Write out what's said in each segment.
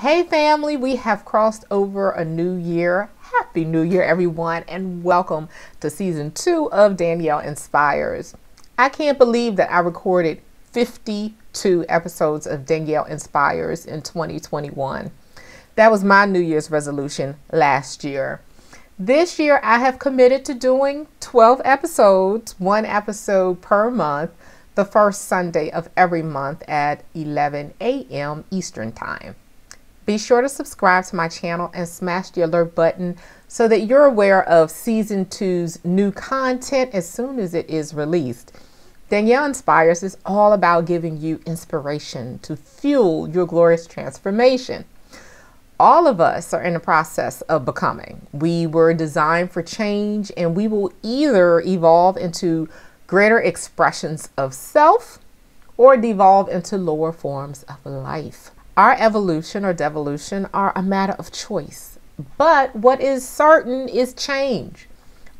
Hey family, we have crossed over a new year. Happy New Year, everyone, and welcome to season 2 of Danielle Inspires. I can't believe that I recorded 52 episodes of Danielle Inspires in 2021. That was my New Year's resolution last year. This year, I have committed to doing 12 episodes, one episode per month, the first Sunday of every month at 11 a.m. Eastern Time. Be sure to subscribe to my channel and smash the alert button so that you're aware of season 2's new content as soon as it is released. Danielle Inspires is all about giving you inspiration to fuel your glorious transformation. All of us are in the process of becoming. We were designed for change, and we will either evolve into greater expressions of self or devolve into lower forms of life. Our evolution or devolution are a matter of choice, but what is certain is change.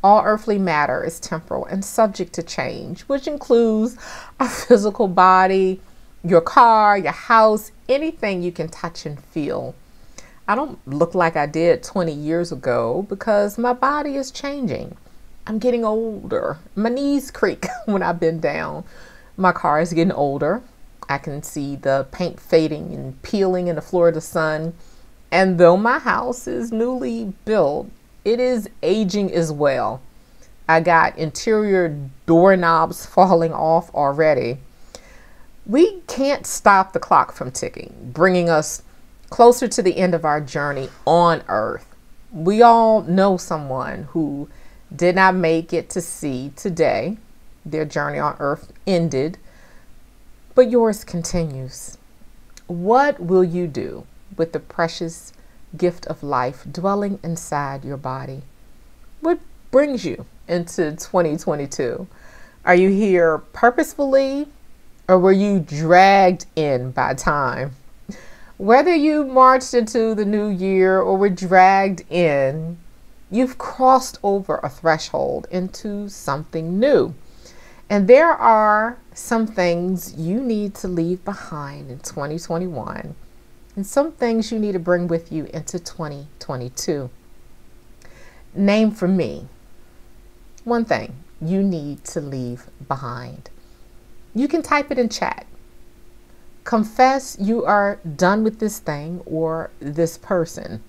All earthly matter is temporal and subject to change, which includes our physical body, your car, your house, anything you can touch and feel. I don't look like I did 20 years ago because my body is changing. I'm getting older. My knees creak when I bend down. My car is getting older. I can see the paint fading and peeling in the Florida sun. And though my house is newly built, it is aging as well. I got interior doorknobs falling off already. We can't stop the clock from ticking, bringing us closer to the end of our journey on Earth. We all know someone who did not make it to see today. Their journey on Earth ended. But yours continues. What will you do with the precious gift of life dwelling inside your body? What brings you into 2022? Are you here purposefully, or were you dragged in by time? Whether you marched into the new year or were dragged in, you've crossed over a threshold into something new. And there are some things you need to leave behind in 2021 and some things you need to bring with you into 2022. Name for me one thing you need to leave behind. You can type it in chat. Confess you are done with this thing or this person.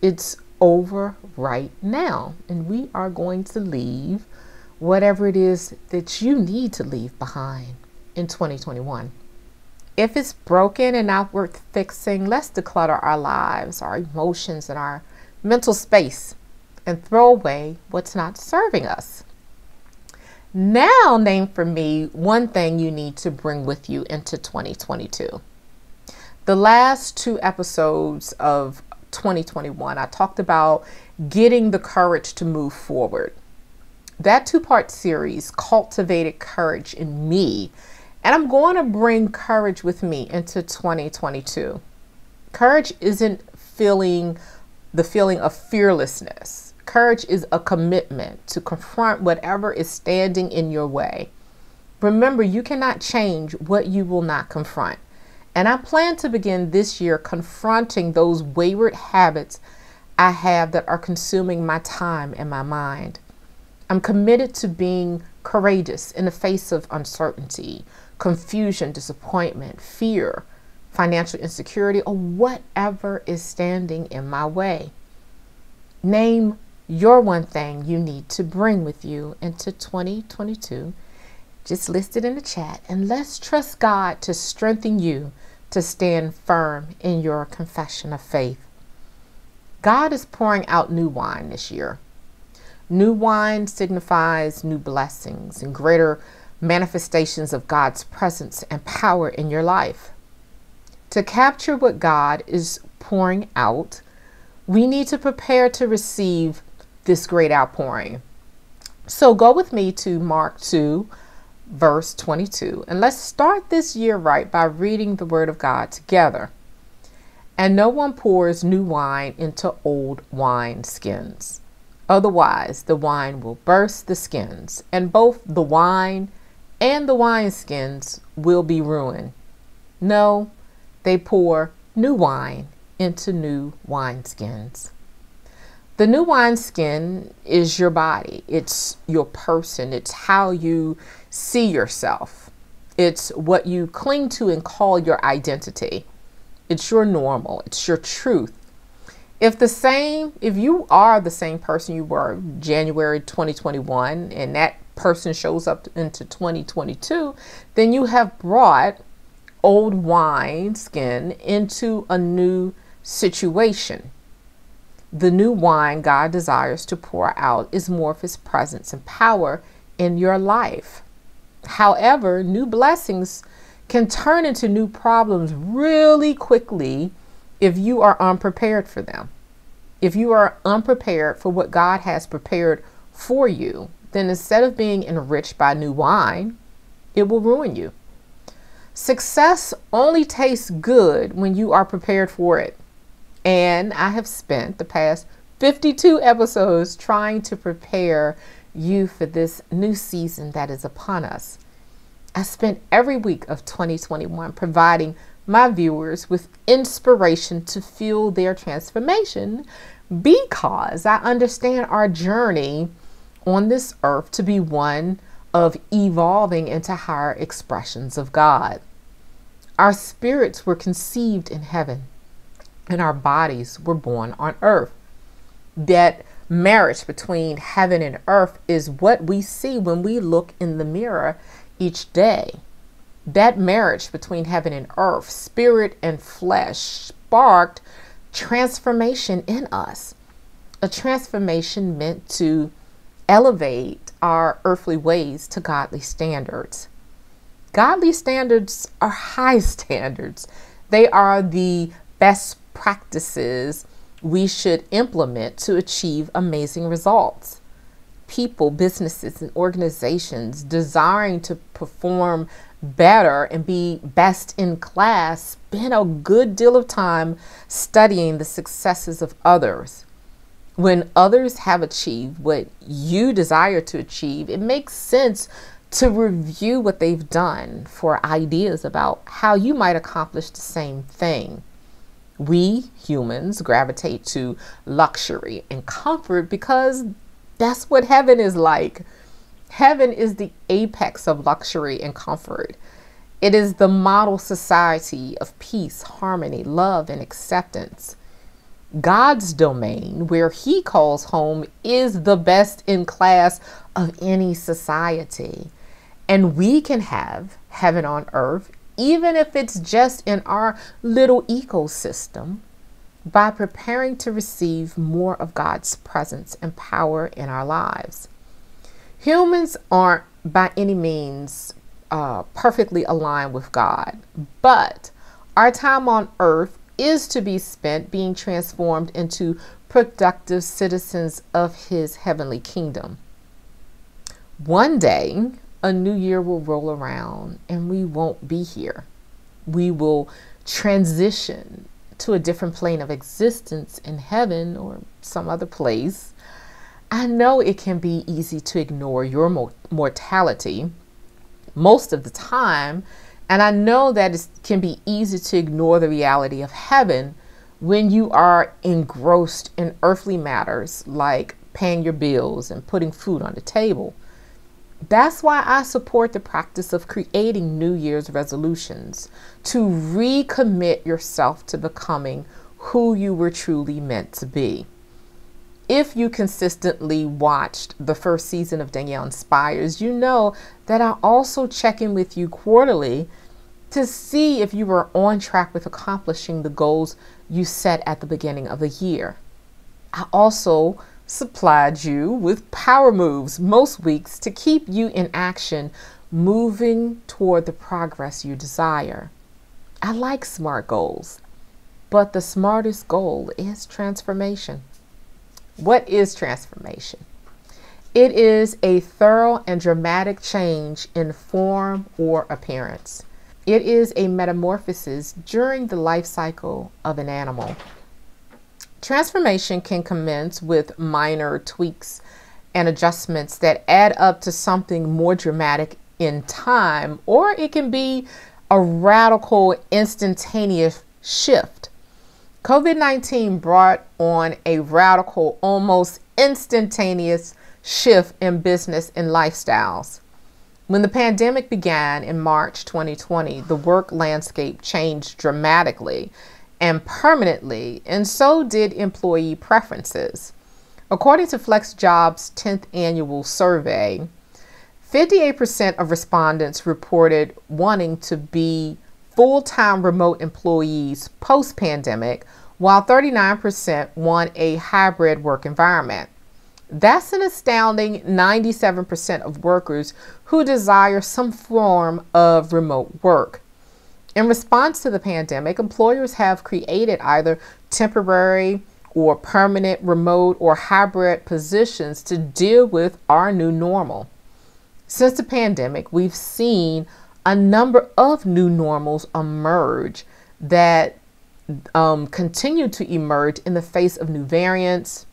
It's over right now, and we are going to leave whatever it is that you need to leave behind in 2021. If it's broken and not worth fixing, let's declutter our lives, our emotions, and our mental space and throw away what's not serving us. Now, name for me one thing you need to bring with you into 2022. The last 2 episodes of 2021, I talked about getting the courage to move forward. That 2-part series cultivated courage in me, and I'm going to bring courage with me into 2022. Courage isn't the feeling of fearlessness. Courage is a commitment to confront whatever is standing in your way. Remember, you cannot change what you will not confront. And I plan to begin this year confronting those wayward habits I have that are consuming my time and my mind. I'm committed to being courageous in the face of uncertainty, confusion, disappointment, fear, financial insecurity, or whatever is standing in my way. Name your one thing you need to bring with you into 2022. Just list it in the chat, and let's trust God to strengthen you to stand firm in your confession of faith. God is pouring out new wine this year. New wine signifies new blessings and greater manifestations of God's presence and power in your life. To capture what God is pouring out, we need to prepare to receive this great outpouring. So go with me to Mark 2, verse 22, and let's start this year right by reading the Word of God together. And no one pours new wine into old wine skins. Otherwise, the wine will burst the skins, and both the wine and the wineskins will be ruined. No, they pour new wine into new wineskins. The new wineskin is your body. It's your person. It's how you see yourself. It's what you cling to and call your identity. It's your normal. It's your truth. If you are the same person you were January 2021 and that person shows up into 2022, then you have brought old wineskin into a new situation. The new wine God desires to pour out is more of his presence and power in your life. However, new blessings can turn into new problems really quickly if you are unprepared for them. If you are unprepared for what God has prepared for you, then instead of being enriched by new wine, it will ruin you. Success only tastes good when you are prepared for it. And I have spent the past 52 episodes trying to prepare you for this new season that is upon us. I spent every week of 2021 providing my viewers with inspiration to fuel their transformation, because I understand our journey on this earth to be one of evolving into higher expressions of God. Our spirits were conceived in heaven and our bodies were born on earth. That marriage between heaven and earth is what we see when we look in the mirror each day. That marriage between heaven and earth, spirit and flesh, sparked transformation in us. A transformation meant to elevate our earthly ways to godly standards. Godly standards are high standards. They are the best practices we should implement to achieve amazing results. People, businesses, and organizations desiring to perform better and be best in class spend a good deal of time studying the successes of others. When others have achieved what you desire to achieve, it makes sense to review what they've done for ideas about how you might accomplish the same thing. We humans gravitate to luxury and comfort because that's what heaven is like. Heaven is the apex of luxury and comfort. It is the model society of peace, harmony, love, and acceptance. God's domain, where he calls home, is the best in class of any society. And we can have heaven on earth, even if it's just in our little ecosystem, by preparing to receive more of God's presence and power in our lives. Humans aren't by any means perfectly aligned with God, but our time on earth is to be spent being transformed into productive citizens of his heavenly kingdom. One day, a new year will roll around and we won't be here. We will transition to a different plane of existence in heaven or some other place. I know it can be easy to ignore your mortality most of the time, and I know that it can be easy to ignore the reality of heaven when you are engrossed in earthly matters like paying your bills and putting food on the table. That's why I support the practice of creating New Year's resolutions to recommit yourself to becoming who you were truly meant to be. If you consistently watched the first season of Danielle Inspires, you know that I also check in with you quarterly to see if you were on track with accomplishing the goals you set at the beginning of the year. I also supplied you with power moves most weeks to keep you in action, moving toward the progress you desire. I like SMART goals, but the smartest goal is transformation. What is transformation? It is a thorough and dramatic change in form or appearance. It is a metamorphosis during the life cycle of an animal. Transformation can commence with minor tweaks and adjustments that add up to something more dramatic in time, or it can be a radical, instantaneous shift. COVID-19 brought on a radical, almost instantaneous shift in business and lifestyles. When the pandemic began in March 2020, the work landscape changed dramatically and permanently, and so did employee preferences. According to FlexJob's 10th annual survey, 58% of respondents reported wanting to be full-time remote employees post-pandemic, while 39% want a hybrid work environment. That's an astounding 97% of workers who desire some form of remote work. In response to the pandemic, employers have created either temporary or permanent remote or hybrid positions to deal with our new normal. Since the pandemic, we've seen a number of new normals emerge that continue to emerge in the face of new variants,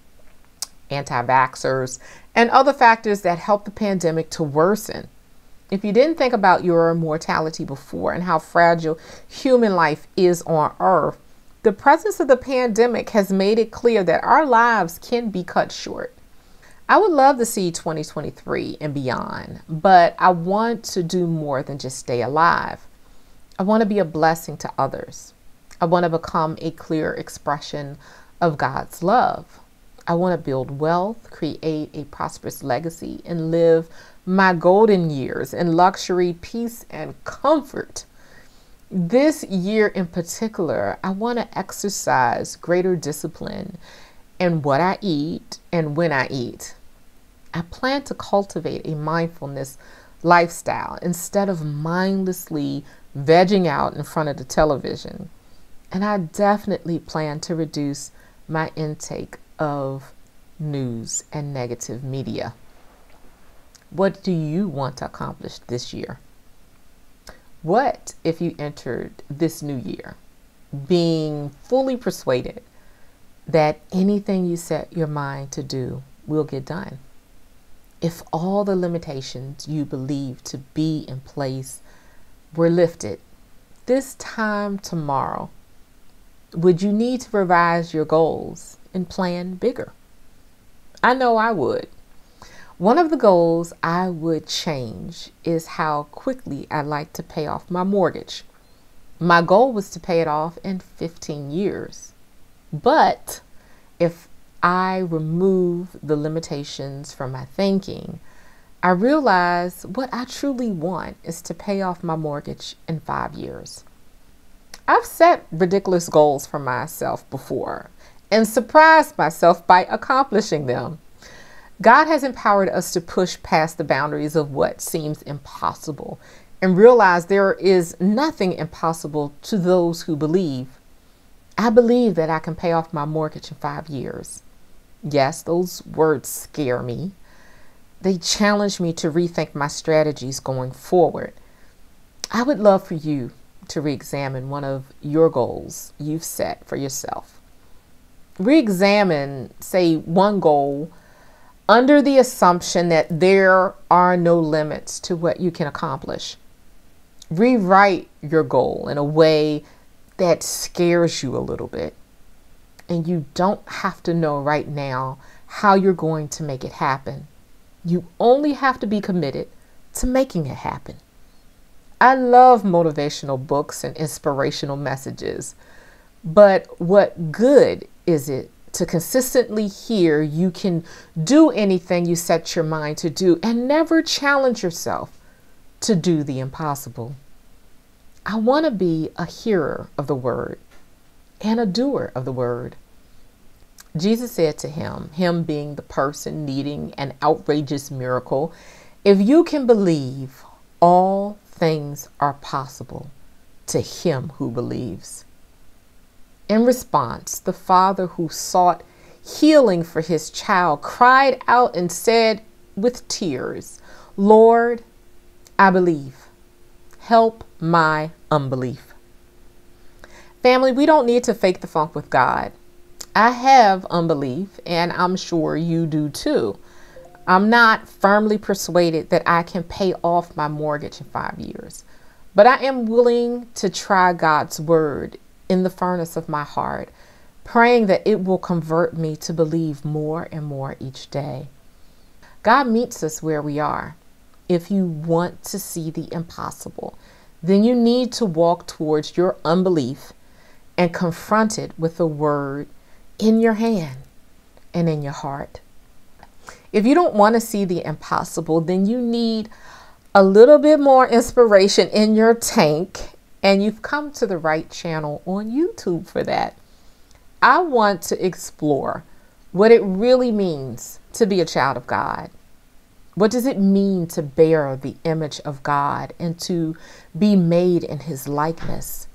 anti-vaxxers, and other factors that help the pandemic to worsen. If you didn't think about your mortality before and how fragile human life is on Earth, the presence of the pandemic has made it clear that our lives can be cut short. I would love to see 2023 and beyond, but I want to do more than just stay alive. I want to be a blessing to others. I want to become a clear expression of God's love. I want to build wealth, create a prosperous legacy, and live my golden years in luxury, peace, and comfort. This year in particular, I want to exercise greater discipline in what I eat and when I eat. I plan to cultivate a mindfulness lifestyle instead of mindlessly vegging out in front of the television. And I definitely plan to reduce my intake of news and negative media. What do you want to accomplish this year? What if you entered this new year being fully persuaded that anything you set your mind to do will get done? If all the limitations you believe to be in place were lifted this time tomorrow, would you need to revise your goals and plan bigger? I know I would. One of the goals I would change is how quickly I like to pay off my mortgage. My goal was to pay it off in 15 years. But if I remove the limitations from my thinking, I realize what I truly want is to pay off my mortgage in 5 years. I've set ridiculous goals for myself before and surprised myself by accomplishing them. God has empowered us to push past the boundaries of what seems impossible and realize there is nothing impossible to those who believe. I believe that I can pay off my mortgage in 5 years. Yes, those words scare me. They challenge me to rethink my strategies going forward. I would love for you to re-examine one of your goals you've set for yourself. Re-examine, say, one goal under the assumption that there are no limits to what you can accomplish. Rewrite your goal in a way that scares you a little bit. And you don't have to know right now how you're going to make it happen. You only have to be committed to making it happen. I love motivational books and inspirational messages, but what good is it to consistently hear you can do anything you set your mind to do and never challenge yourself to do the impossible? I want to be a hearer of the word and a doer of the word. Jesus said to him being the person needing an outrageous miracle, if you can believe, all things are possible to him who believes. In response, the father who sought healing for his child cried out and said with tears, Lord, I believe. Help my unbelief. Family, we don't need to fake the funk with God. I have unbelief, and I'm sure you do too. I'm not firmly persuaded that I can pay off my mortgage in 5 years, but I am willing to try God's word in the furnace of my heart praying that it will convert me to believe more and more each day. God meets us where we are. If you want to see the impossible, then you need to walk towards your unbelief and confront it with the word in your hand and in your heart. If you don't want to see the impossible, then you need a little bit more inspiration in your tank, and you've come to the right channel on YouTube for that. I want to explore what it really means to be a child of God. What does it mean to bear the image of God and to be made in his likeness?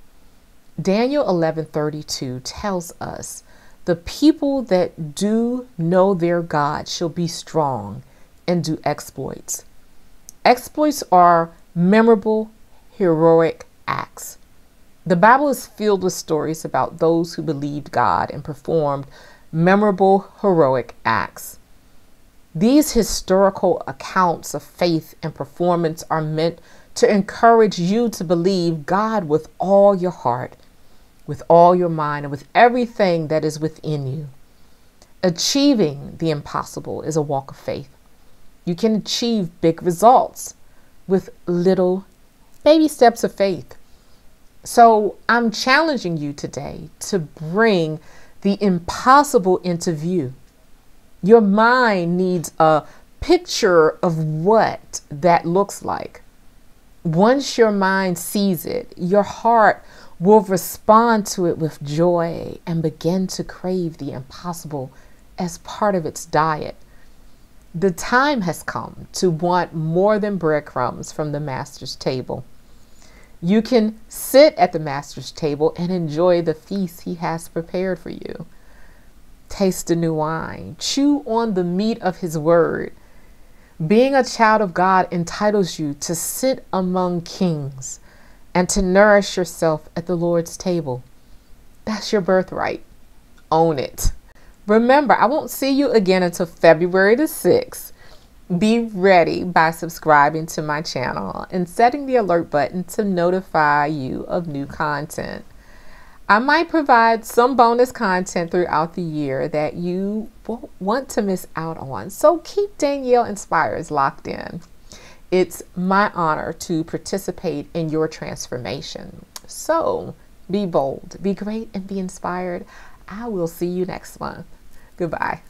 Daniel 11:32 tells us, the people that do know their God shall be strong and do exploits. Exploits are memorable, heroic acts. The Bible is filled with stories about those who believed God and performed memorable, heroic acts. These historical accounts of faith and performance are meant to encourage you to believe God with all your heart, with all your mind, and with everything that is within you. Achieving the impossible is a walk of faith. You can achieve big results with little baby steps of faith. So I'm challenging you today to bring the impossible into view. Your mind needs a picture of what that looks like. Once your mind sees it, your heart will respond to it with joy and begin to crave the impossible as part of its diet. The time has come to want more than breadcrumbs from the master's table. You can sit at the master's table and enjoy the feast he has prepared for you. Taste the new wine. Chew on the meat of his word. Being a child of God entitles you to sit among kings and to nourish yourself at the Lord's table. That's your birthright. Own it. Remember, I won't see you again until February the 6th. Be ready by subscribing to my channel and setting the alert button to notify you of new content. I might provide some bonus content throughout the year that you won't want to miss out on. So keep Danielle Inspires locked in. It's my honor to participate in your transformation. So be bold, be great, and be inspired. I will see you next month. Goodbye.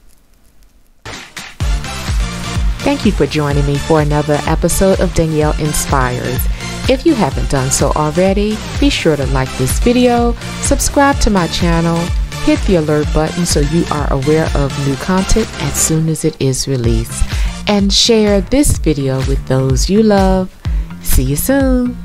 Thank you for joining me for another episode of Danielle Inspires. If you haven't done so already, be sure to like this video, subscribe to my channel, hit the alert button so you are aware of new content as soon as it is released, and share this video with those you love. See you soon.